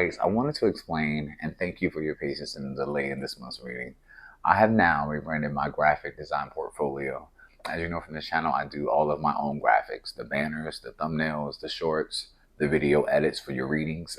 right, so I wanted to explain and thank you for your patience and delay in this month's reading. I have now rebranded my graphic design portfolio. As you know from this channel, I do all of my own graphics, the banners, the thumbnails, the shorts, the video edits for your readings.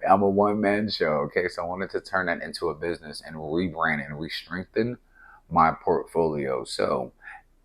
I'm a one-man show, okay? So I wanted to turn that into a business and rebrand and re-strengthen my portfolio. So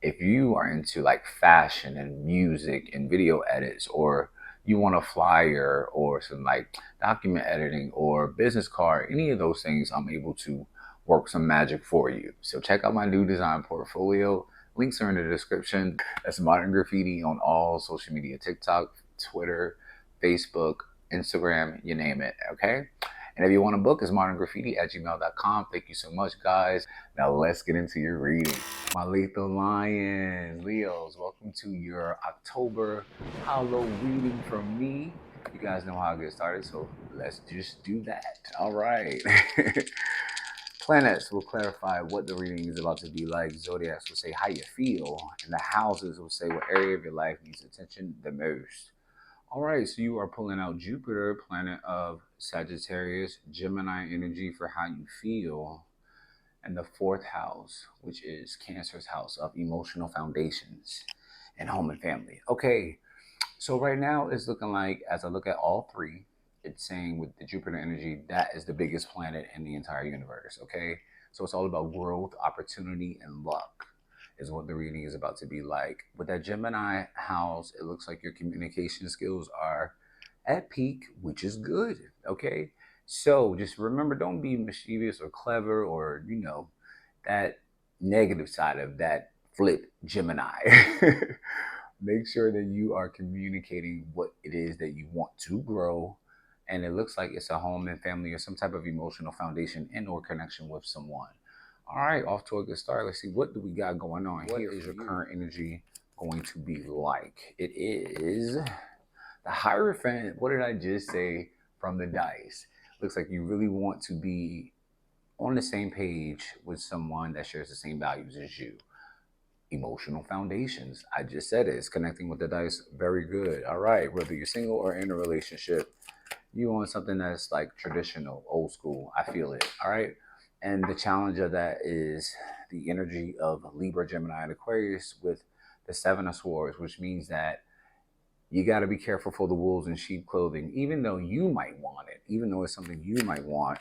if you are into like fashion and music and video edits, or you want a flyer or some like document editing or business card, any of those things, I'm able to work some magic for you. So check out my new design portfolio. Links are in the description. That's Modern Graffiti on all social media: TikTok, Twitter, Facebook, Instagram, you name it, okay? And if you want to book, it's moderngraffiti@gmail.com. Thank you so much, guys. Now let's get into your reading. My lethal lions, Leos, welcome to your October Hollow reading from me. You guys know how I get started, so let's just do that. All right. Planets will clarify what the reading is about to be like. Zodiacs will say how you feel, and the houses will say what area of your life needs attention the most. All right, so you are pulling out Jupiter, planet of Sagittarius, Gemini energy for how you feel, and the fourth house, which is Cancer's house of emotional foundations and home and family. Okay, so right now it's looking like, as I look at all three, it's saying with the Jupiter energy, that is the biggest planet in the entire universe, okay? So it's all about growth, opportunity, and luck is what the reading is about to be like. With that Gemini house, it looks like your communication skills are at peak, which is good, okay? So just remember, don't be mischievous or clever or, that negative side of that flip Gemini. Make sure that you are communicating what it is that you want to grow. And it looks like it's a home and family or some type of emotional foundation and or connection with someone. All right, off to a good start. Let's see, what do we got going on here? What is your current energy going to be like? It is the Hierophant. What did I just say from the dice? Looks like you really want to be on the same page with someone that shares the same values as you. Emotional foundations. I just said it. It's connecting with the dice. Very good. All right. Whether you're single or in a relationship, you want something that's like traditional, old school. I feel it. All right. And the challenge of that is the energy of Libra, Gemini, and Aquarius with the Seven of Swords, which means that you got to be careful for the wolves in sheep clothing. Even though you might want it, even though it's something you might want,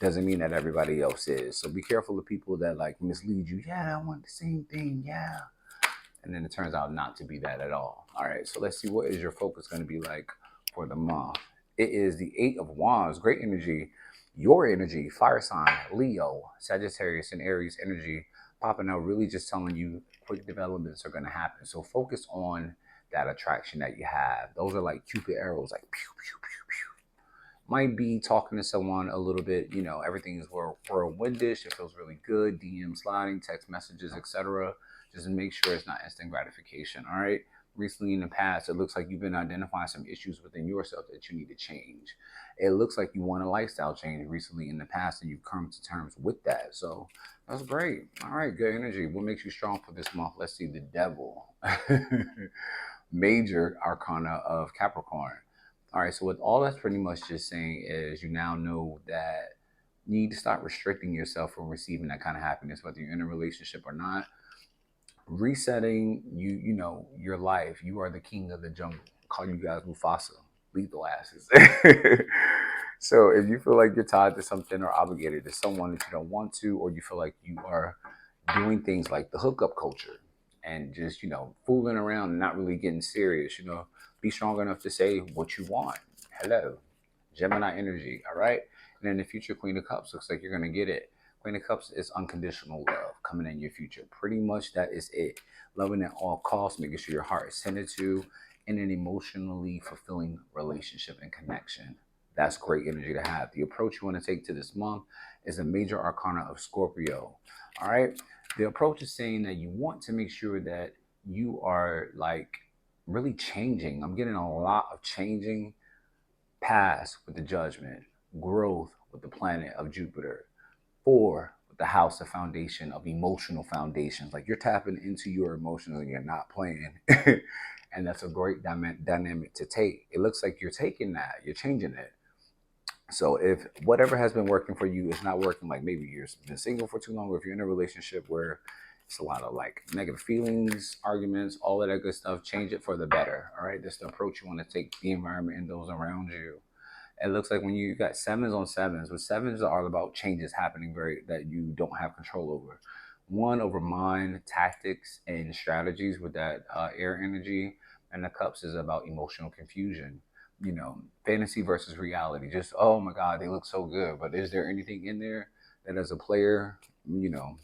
doesn't mean that everybody else is. So be careful of people that like mislead you. Yeah, I want the same thing. Yeah. And then it turns out not to be that at all. All right. So let's see, what is your focus going to be like for the month? It is the Eight of Wands. Great energy. Your energy, fire sign, Leo, Sagittarius, and Aries energy popping out, really just telling you quick developments are going to happen. So focus on that attraction that you have. Those are like Cupid arrows, like pew, pew, pew, pew. Might be talking to someone a little bit, everything is whirlwindish. It feels really good. DM sliding, text messages, etc. Just make sure it's not instant gratification. All right. Recently in the past, it looks like you've been identifying some issues within yourself that you need to change. It looks like you want a lifestyle change recently in the past, and you've come to terms with that. So that's great. All right, good energy. What makes you strong for this month? Let's see, the Devil. Major arcana of Capricorn. All right, so what all that's pretty much just saying is you now know that you need to start restricting yourself from receiving that kind of happiness, whether you're in a relationship or not. Resetting your life. You are the king of the jungle. I call you guys Mufasa, lethal asses. So if you feel like you're tied to something or obligated to someone that you don't want to, or you feel like you are doing things like the hookup culture and just fooling around and not really getting serious, be strong enough to say what you want. Hello, Gemini energy. All right. And then the future Queen of Cups looks like you're going to get it. Queen of Cups is unconditional love coming in your future. Pretty much that is it. Loving at all costs, making sure your heart is tended to, in an emotionally fulfilling relationship and connection. That's great energy to have. The approach you want to take to this month is a major arcana of Scorpio. All right. The approach is saying that you want to make sure that you are like really changing. I'm getting a lot of changing. Past with the Judgment, growth with the planet of Jupiter, 4 with the house of foundation of emotional foundations. Like you're tapping into your emotions and you're not playing. And that's a great dynamic to take. It looks like you're taking that, you're changing it. So if whatever has been working for you is not working, like maybe you've been single for too long, or if you're in a relationship where it's a lot of like negative feelings, arguments, all of that good stuff, change it for the better. All right. That's the approach you want to take the environment and those around you. It looks like when you got sevens on sevens, with sevens are all about changes happening very that you don't have control over. One over mind, tactics, and strategies with that air energy, and the cups is about emotional confusion. You know, fantasy versus reality. Just oh my god, they look so good, but is there anything in there that as a player, you know,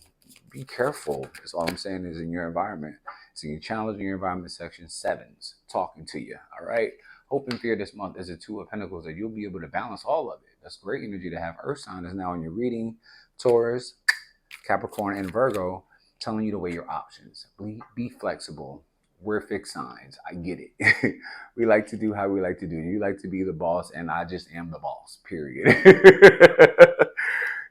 be careful. That's all I'm saying is in your environment. So you challenge in your environment section sevens talking to you. All right. Hope and fear this month is a two of pentacles that you'll be able to balance all of it. That's great energy to have. Earth sign is now in your reading. Taurus, Capricorn, and Virgo telling you to weigh your options. Be flexible. We're fixed signs. I get it. We like to do how we like to do. You like to be the boss, and I just am the boss, period.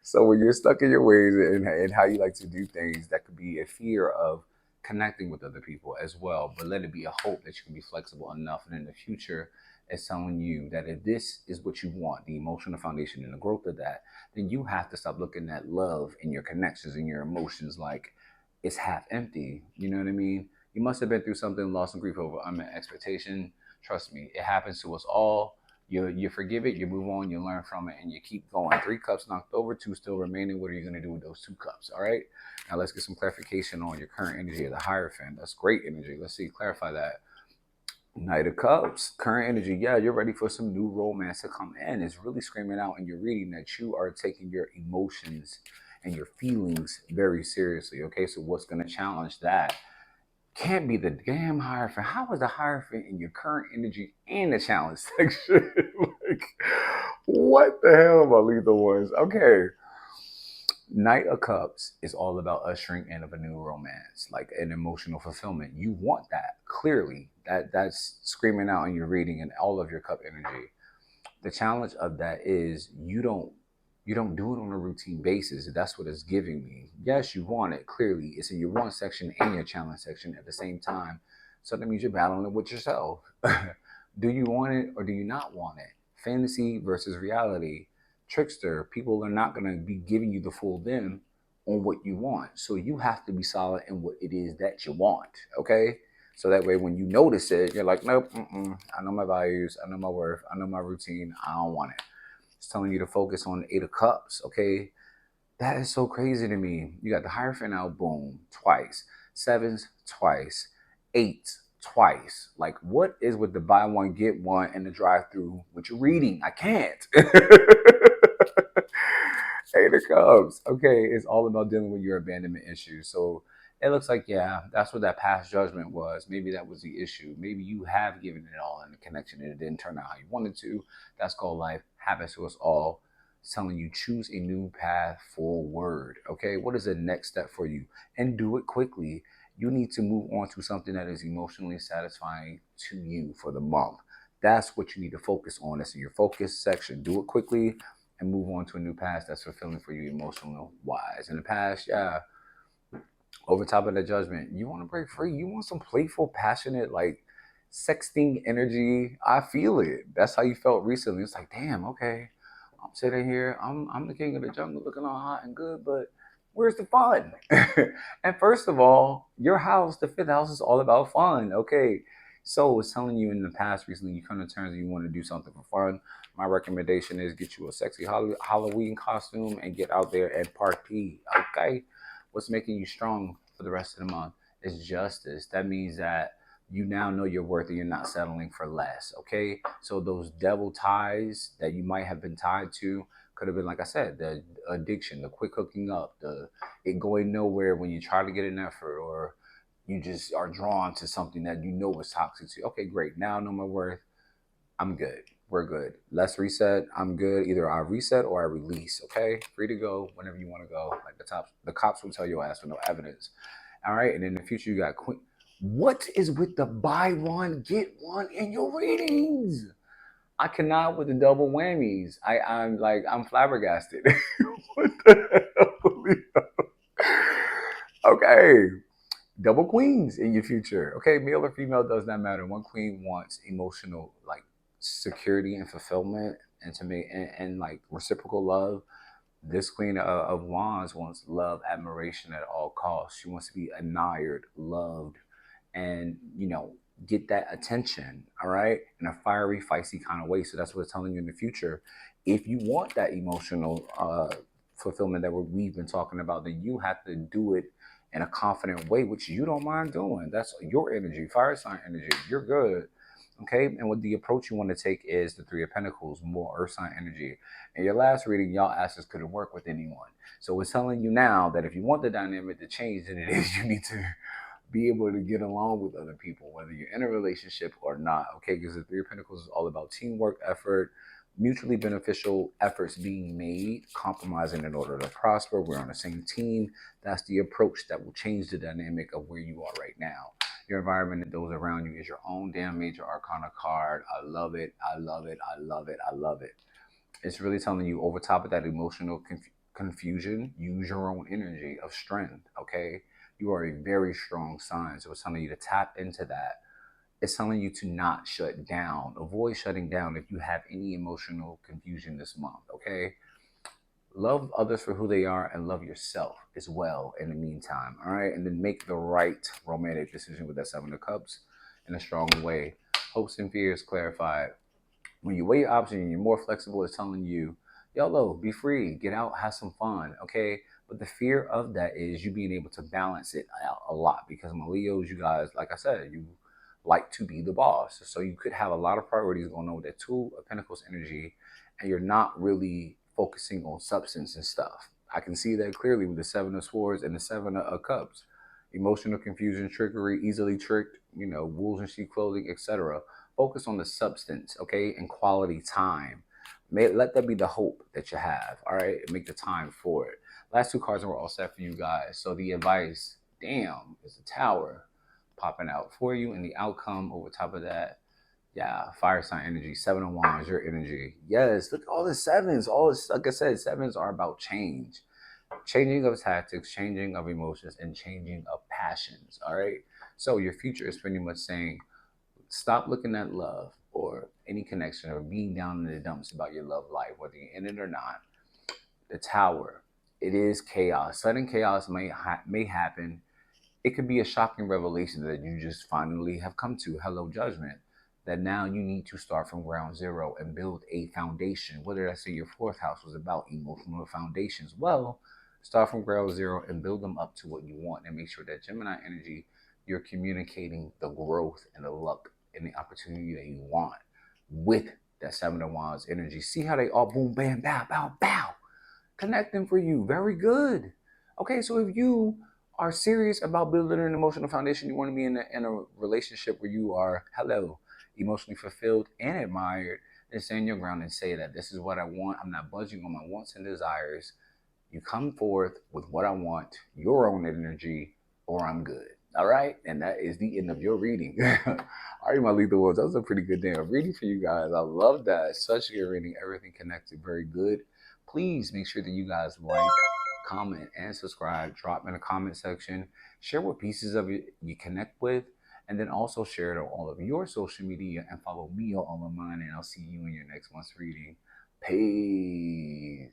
So when you're stuck in your ways and how you like to do things, that could be a fear of connecting with other people as well. But let it be a hope that you can be flexible enough. And in the future, it's telling you that if this is what you want, the emotional foundation and the growth of that, then you have to stop looking at love and your connections and your emotions like it's half empty. You know what I mean? You must have been through something, lost some grief over unmet expectation. Trust me, it happens to us all. You forgive it, you move on, you learn from it, and you keep going. 3 cups knocked over, 2 still remaining. What are you going to do with those 2 cups? All right. Now let's get some clarification on your current energy of the Hierophant. That's great energy. Let's see, clarify that. Knight of Cups, current energy. Yeah, you're ready for some new romance to come in. It's really screaming out in your reading that you are taking your emotions and your feelings very seriously. Okay, so what's going to challenge that? Can't be the damn Hierophant. How is the Hierophant in your current energy and the challenge section? Like, what the hell, my lethal ones? Okay. Knight of Cups is all about ushering in of a new romance, like an emotional fulfillment. You want that clearly. That's screaming out in your reading and all of your cup energy. The challenge of that is you don't do it on a routine basis. That's what it's giving me. Yes, you want it. Clearly, it's in your want section and your challenge section at the same time. So that means you're battling with yourself. Do you want it or do you not want it? Fantasy versus reality. Trickster. People are not going to be giving you the full them on what you want. So you have to be solid in what it is that you want. Okay. So that way, when you notice it, you're like, nope, I know my values, I know my worth, I know my routine, I don't want it. It's telling you to focus on the 8 of Cups, okay? That is so crazy to me. You got the Hierophant out, boom, twice. Sevens, twice. Eights, twice. Like, what is with the buy one, get one and the drive-through with your reading? I can't. 8 of Cups. Okay, it's all about dealing with your abandonment issues. So it looks like, yeah, that's what that past judgment was. Maybe that was the issue. Maybe you have given it all in the connection and it didn't turn out how you wanted to. That's called life. Happens to us all. It's telling you choose a new path forward. Okay, what is the next step for you? And do it quickly. You need to move on to something that is emotionally satisfying to you for the month. That's what you need to focus on. That's in your focus section. Do it quickly and move on to a new path that's fulfilling for you emotional wise. In the past, yeah, over top of the judgment, you want to break free. You want some playful, passionate, like sexting energy. I feel it. That's how you felt recently. It's like, damn, okay, I'm sitting here. I'm the king of the jungle, looking all hot and good, but where's the fun? And first of all, your house, the fifth house, is all about fun. Okay. So it's telling you in the past recently, you come to terms that you want to do something for fun. My recommendation is get you a sexy Halloween costume and get out there and party. Okay. What's making you strong for the rest of the month is justice. That means that you now know your worth and you're not settling for less. Okay. So those devil ties that you might have been tied to could have been, like I said, the addiction, the quick hooking up, the it going nowhere when you try to get an effort, or you just are drawn to something that you know is toxic to you. Okay, great. Now I know my worth. I'm good. We're good. Let's reset. I'm good. Either I reset or I release. Okay, free to go whenever you want to go. Like the cops will tell your ass with no evidence. All right, and in the future you got Queen. What is with the buy one get one in your readings? I cannot with the double whammies. I'm flabbergasted. What the hell? Okay, double queens in your future. Okay, male or female does not matter. One queen wants emotional like security and fulfillment. and to make and like reciprocal love. This Queen of Wands wants love, admiration at all costs. She wants to be admired, loved, and get that attention. All right, in a fiery, feisty kind of way. So that's what it's telling you in the future. If you want that emotional fulfillment that we've been talking about, then you have to do it in a confident way, which you don't mind doing. That's your energy, fire sign energy. You're good. Okay, and what the approach you want to take is the Three of Pentacles, more Earth sign energy. In your last reading, y'all asses couldn't work with anyone. So it's telling you now that if you want the dynamic to change, then it is you need to be able to get along with other people, whether you're in a relationship or not. Okay, because the Three of Pentacles is all about teamwork, effort, mutually beneficial efforts being made, compromising in order to prosper. We're on the same team. That's the approach that will change the dynamic of where you are right now. Your environment and those around you is your own damn major arcana card. I love it. I love it. I love it. I love it. It's really telling you over top of that emotional confusion, use your own energy of strength. Okay. You are a very strong sign. So it's telling you to tap into that. It's telling you to not shut down. Avoid shutting down if you have any emotional confusion this month. Okay. Love others for who they are and love yourself as well in the meantime. All right. And then make the right romantic decision with that Seven of Cups in a strong way. Hopes and fears clarified. When you weigh your options and you're more flexible, it's telling you, YOLO, be free, get out, have some fun. Okay. But the fear of that is you being able to balance it out a lot because my Leos, you guys, like I said, you like to be the boss. So you could have a lot of priorities going on with that Two of Pentacles energy and you're not really focusing on substance and stuff. I can see that clearly with the Seven of Swords and the Seven of Cups. Emotional confusion, trickery, easily tricked, wolves in sheep clothing, etc. Focus on the substance, okay, and quality time. Let that be the hope that you have, all right? Make the time for it. Last two cards and we're all set for you guys. So the advice, damn, is the Tower popping out for you, and the outcome over top of that, yeah, fire sign energy, Seven of Wands, your energy. Yes, look at all the sevens. All this, like I said, sevens are about change. Changing of tactics, changing of emotions, and changing of passions. All right. So your future is pretty much saying, stop looking at love or any connection or being down in the dumps about your love life, whether you're in it or not. The Tower, it is chaos. Sudden chaos may happen. It could be a shocking revelation that you just finally have come to. Hello, judgment. That now you need to start from ground zero and build a foundation. Whether that's in your fourth house was about emotional foundations. Well, start from ground zero and build them up to what you want and make sure that Gemini energy, you're communicating the growth and the luck and the opportunity that you want with that Seven of Wands energy. See how they all boom, bam, bow, bow, bow. Connecting for you. Very good. Okay, so if you are serious about building an emotional foundation, you want to be in a relationship where you are, emotionally fulfilled and admired, then stand your ground and say that this is what I want. I'm not budging on my wants and desires. You come forth with what I want, your own energy, or I'm good. All right? And that is the end of your reading. All right, my lethal ones. That was a pretty good damn reading for you guys. I love that. Such a good reading. Everything connected. Very good. Please make sure that you guys like, comment, and subscribe. Drop in the comment section. Share what pieces of it you connect with. And then also share it on all of your social media and follow me on all of mine. And I'll see you in your next month's reading. Peace.